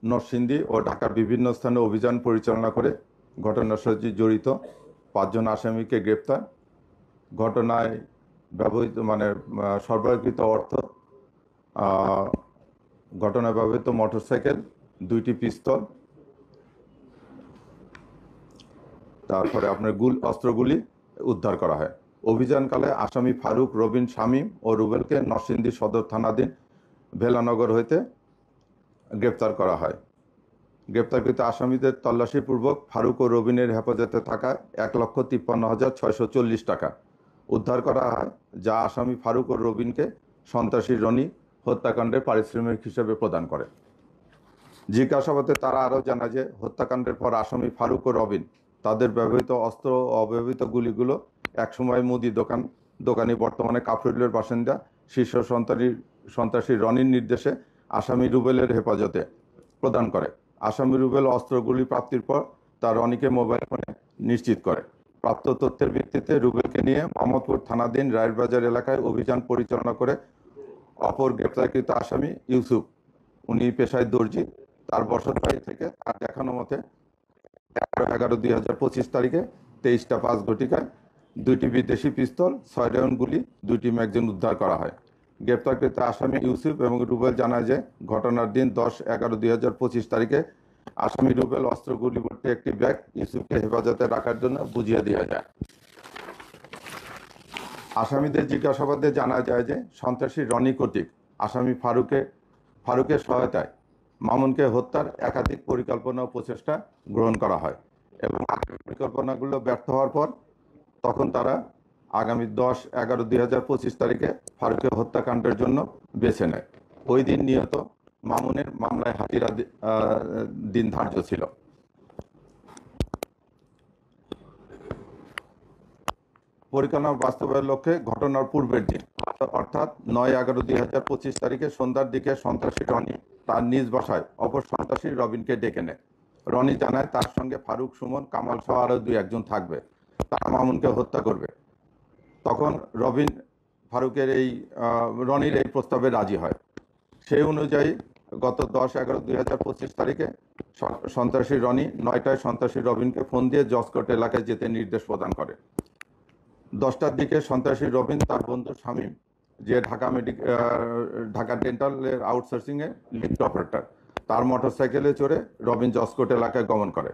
নরসিংদী ও ঢাকার বিভিন্ন স্থানে অভিযান পরিচালনা করে ঘটনার সাথে জড়িত 5 জন আসামিকে গ্রেপ্তার। ঘটনায় ব্যবহৃত সরবরাহকৃত অর্থ, ঘটনায় ব্যবহৃত মোটরসাইকেল, 2টি পিস্তল, তারপরে আপনার অস্ত্রগুলি উদ্ধার করা হয়। অভিযানকালে আসামি ফারুক, রবিন, শামীম ও রুবেলকে নরসিংদী সদর থানাধীন ভেলানগর হইতে গ্রেপ্তার করা হয়। গ্রেপ্তারকৃত আসামিদের তল্লাশিপূর্বক ফারুক ও রবিনের হেফাজতে থাকা 1,53,640 টাকা উদ্ধার করা হয়, যা আসামি ফারুক ও রবিনকে সন্ত্রাসী রনি হত্যাকাণ্ডের পারিশ্রমিক হিসেবে প্রদান করে। জিজ্ঞাসাবাদে তারা আরও জানায় যে হত্যাকাণ্ডের পর আসামি ফারুক ও রবিন তাদের ব্যবহৃত অস্ত্র ও অব্যবহৃত গুলিগুলো একসময় মুদি দোকানি, বর্তমানে কাফরুলের বাসিন্দা শীর্ষ সন্ত্রাসী রনির নির্দেশে আসামি রুবেলের হেফাজতে প্রদান করে। আসামি রুবেল অস্ত্রগুলি প্রাপ্তির পর তার রনিকে মোবাইল ফোনে নিশ্চিত করে। প্রাপ্ত তথ্যের ভিত্তিতে রুবেলকে নিয়ে মোহাম্মদপুর থানাধীন রায়েরবাজার এলাকায় অভিযান পরিচালনা করে অপর গ্রেপ্তারকৃত আসামি ইউসুফ, উনি পেশায় দর্জি, তার বসতবাড়ি থেকে তার দেখানো মতে 11/11/2025 তারিখে 23টা 5 ঘটিকায় 2টি বিদেশি পিস্তল, 6 রাউন্ড গুলি, 2টি ম্যাগাজিন উদ্ধার করা হয়। গ্রেপ্তারকৃত আসামি ইউসুফ এবং রুবেল জানায় যে ঘটনার দিন 10/11/2025 তারিখে আসামি রুবেল অস্ত্রগুলি ভর্তি একটি ব্যাগ ইউসুফকে হেফাজতে রাখার জন্য বুঝিয়ে দেওয়া যায়। আসামিদের জিজ্ঞাসাবাদে জানা যায় যে সন্ত্রাসী রনি কর্তৃক আসামি ফারুকের সহায়তায় মামুনকে হত্যার একাধিক পরিকল্পনা ও প্রচেষ্টা গ্রহণ করা হয় এবং পরিকল্পনাগুলো ব্যর্থ হওয়ার পর তখন তারা আগামী 10/11/2025 তারিখে ফারুকের হত্যাকাণ্ডের জন্য বেছে নেয়। ওই দিন নিহত মামুনের মামলায় হাজিরা দিন ধার্য ছিল। পরিকল্পনা বাস্তবায়নের লক্ষ্যে ঘটনার পূর্বের দিন অর্থাৎ 9/11/2025 তারিখে সন্ধ্যার দিকে সন্ত্রাসী রনি তার নিজ বাসায় অপর সন্ত্রাসী রবিনকে ডেকে নেয়। রনি জানায় তার সঙ্গে ফারুক, সুমন, কামাল সহ আরও 2-1 জন থাকবে, তারা মামুনকে হত্যা করবে। তখন রবিন রনির এই প্রস্তাবে রাজি হয়। সেই অনুযায়ী গত 10/11/2025 তারিখে সন্ত্রাসী রনি 9টায় সন্ত্রাসী রবিনকে ফোন দিয়ে জসকোট এলাকায় যেতে নির্দেশ প্রদান করে। 10টার দিকে সন্ত্রাসী রবিন তার বন্ধু শামীম, যে ঢাকা ডেন্টালের আউটসোর্সিংয়ে লিফট অপারেটর, তার মোটরসাইকেলে চড়ে রবিন জসকোট এলাকায় গমন করে।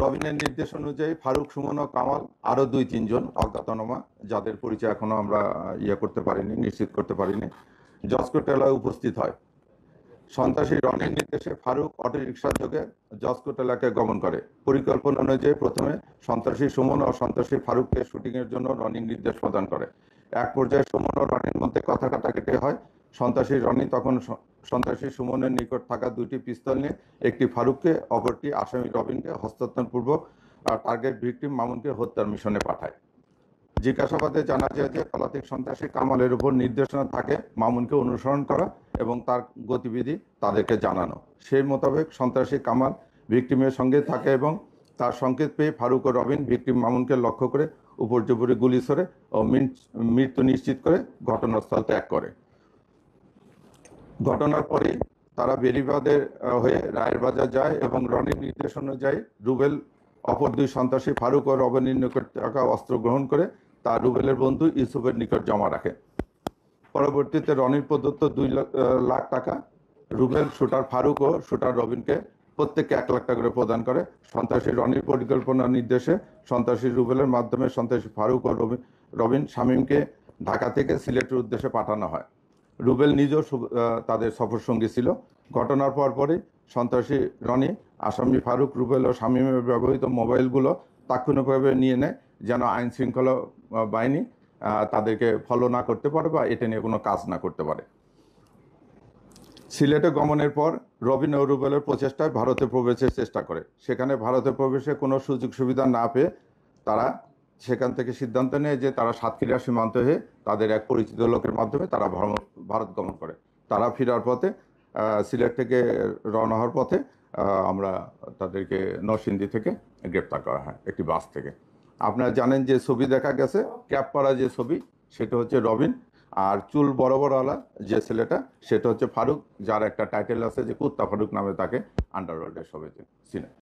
রবিনের নির্দেশ অনুযায়ী ফারুক, সুমন ও কামাল আরও 2-3 জন অজ্ঞাতনামা, যাদের পরিচয় এখনো আমরা নিশ্চিত করতে পারিনি, জসকোট এলাকায় উপস্থিত হয়। সন্ত্রাসী রনির নির্দেশে ফারুক অটোরিকশা যোগে জসকোট এলাকায় গমন করে। পরিকল্পনা অনুযায়ী প্রথমে সন্ত্রাসী সুমন ও সন্ত্রাসী ফারুককে শুটিংয়ের জন্য রনি নির্দেশ প্রদান করে। এক পর্যায়ে সুমন ও রনির মধ্যে কথা কাটাকাটি হয়। সন্ত্রাসী রনি তখন সন্ত্রাসী সুমনের নিকট থাকা 2টি পিস্তল নিয়ে একটি ফারুককে, অপরটি আসামি রবিনকে হস্তান্তরপূর্বক টার্গেট ভিকটিম মামুনকে হত্যার মিশনে পাঠায়। জিজ্ঞাসাবাদে জানা যায় যে পলাতক সন্ত্রাসী কামালের উপর নির্দেশনা থাকে মামুনকে অনুসরণ করা এবং তার গতিবিধি তাদেরকে জানানো। সেই মোতাবেক সন্ত্রাসী কামাল ভিকটিমের সঙ্গে থাকে এবং তার সংকেত পেয়ে ফারুক ও রবিন ভিকটিম মামুনকে লক্ষ্য করে উপর্যুপরি গুলি ছোড়ে ও মৃত্যু নিশ্চিত করে ঘটনাস্থল ত্যাগ করে। ঘটনার পরে তারা বেরিবাদের হয়ে রায়েরবাজার যায় এবং রনির নির্দেশ অনুযায়ী রুবেল অপর 2 সন্ত্রাসী ফারুক ও রবিনের নিকট থাকা অস্ত্র গ্রহণ করে তার রুবেলের বন্ধু ইউসুফের নিকট জমা রাখে। পরবর্তীতে রনির প্রদত্ত 2 লাখ টাকা রুবেল, শুটার ফারুক ও শুটার রবিনকে প্রত্যেককে 1 লাখ টাকা করে প্রদান করে। সন্ত্রাসী রনির পরিকল্পনা নির্দেশে সন্ত্রাসী রুবেলের মাধ্যমে সন্ত্রাসী ফারুক ও রবিন শামীমকে ঢাকা থেকে সিলেটের উদ্দেশ্যে পাঠানো হয়। রুবেল নিজেও তাদের সফরসঙ্গী ছিল। ঘটনার পরপরই সন্ত্রাসী রনি আসামি ফারুক, রুবেল ও শামীমের ব্যবহৃত মোবাইলগুলো তাৎক্ষণিকভাবে নিয়ে নেয়, যেন আইন শৃঙ্খলা বাহিনী তাদেরকে ফলো না করতে পারে বা এটা নিয়ে কোনো কাজ না করতে পারে। সিলেটে গমনের পর রবিন ও রুবেলের প্রচেষ্টায় ভারতে প্রবেশের চেষ্টা করে। সেখানে ভারতে প্রবেশে কোনো সুযোগ সুবিধা না পেয়ে তারা সেখান থেকে সিদ্ধান্ত নেয় যে তারা সাতক্ষীরা সীমান্ত হয়ে তাদের এক পরিচিত লোকের মাধ্যমে তারা ভারত গমন করে। তারা ফেরার পথে সিলেট থেকে রওনা হওয়ার পথে আমরা তাদেরকে নরসিংদী থেকে গ্রেপ্তার করা হয় একটি বাস থেকে। আপনারা জানেন যে ছবি দেখা গেছে, ক্যাপ পরা যে ছবি, সেটা হচ্ছে রবিন, আর চুল বড় বড়ওয়ালা যে ছেলেটা সেটা হচ্ছে ফারুক, যার একটা টাইটেল আছে যে কুত্তা ফারুক নামে তাকে আন্ডারওয়ার্ল্ডের সবাই চিনে।